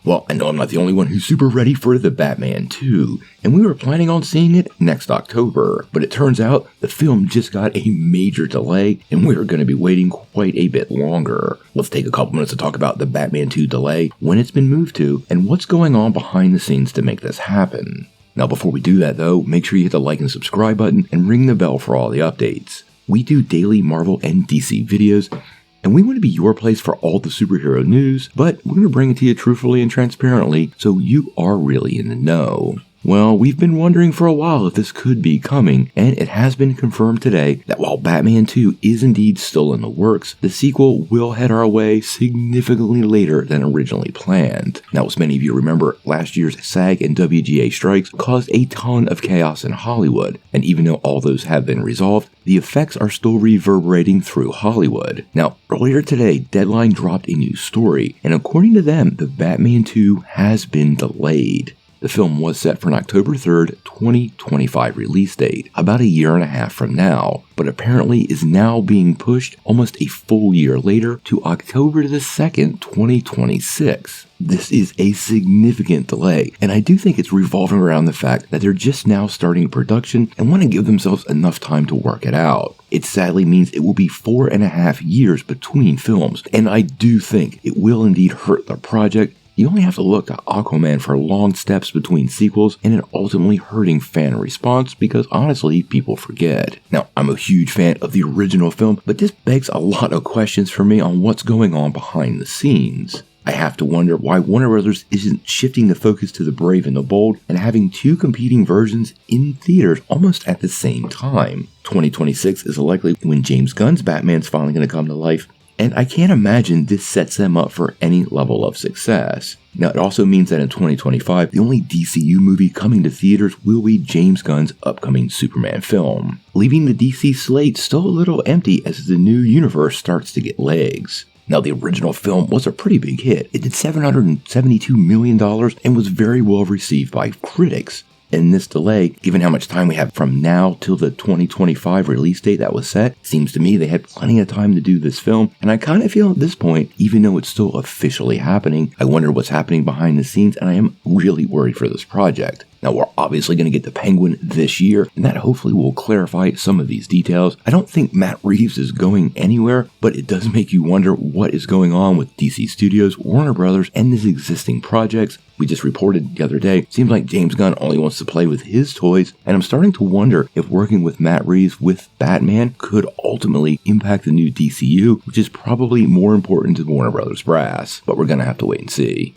Well, I know I'm not the only one who's super ready for The Batman 2, and we were planning on seeing it next October, but it turns out the film just got a major delay, and we're going to be waiting quite a bit longer. Let's take a couple minutes to talk about the Batman 2 delay, when it's been moved to, and what's going on behind the scenes to make this happen. Now before we do that though, make sure you hit the like and subscribe button and ring the bell for all the updates. We do daily Marvel and DC videos, and we want to be your place for all the superhero news, but we're going to bring it to you truthfully and transparently, so you are really in the know. Well, we've been wondering for a while if this could be coming, and it has been confirmed today that while Batman 2 is indeed still in the works, the sequel will head our way significantly later than originally planned. Now, as many of you remember, last year's SAG and WGA strikes caused a ton of chaos in Hollywood, and even though all those have been resolved, the effects are still reverberating through Hollywood. Now, earlier today, Deadline dropped a new story, and according to them, the Batman 2 has been delayed. The film was set for an October 3rd, 2025 release date, about a year and a half from now, but apparently is now being pushed almost a full year later to October the 2nd, 2026. This is a significant delay, and I do think it's revolving around the fact that they're just now starting production and want to give themselves enough time to work it out. It sadly means it will be 4.5 years between films, and I do think it will indeed hurt the project. You only have to look to Aquaman for long steps between sequels and it ultimately hurting fan response because honestly, people forget. Now, I'm a huge fan of the original film, but this begs a lot of questions for me on what's going on behind the scenes. I have to wonder why Warner Brothers isn't shifting the focus to The Brave and the Bold and having two competing versions in theaters almost at the same time. 2026 is likely when James Gunn's Batman's finally going to come to life, and I can't imagine this sets them up for any level of success. Now, it also means that in 2025, the only DCU movie coming to theaters will be James Gunn's upcoming Superman film, leaving the DC slate still a little empty as the new universe starts to get legs. Now, the original film was a pretty big hit. It did $772 million and was very well received by critics. And this delay, given how much time we have from now till the 2025 release date that was set, seems to me they had plenty of time to do this film, and I kind of feel at this point, even though it's still officially happening, I wonder what's happening behind the scenes, and I am really worried for this project. Now, we're obviously going to get the Penguin this year, and that hopefully will clarify some of these details. I don't think Matt Reeves is going anywhere, but it does make you wonder what is going on with DC Studios, Warner Brothers, and these existing projects. We just reported the other day, seems like James Gunn only wants to play with his toys, and I'm starting to wonder if working with Matt Reeves with Batman could ultimately impact the new DCU, which is probably more important to Warner Brothers brass, but we're going to have to wait and see.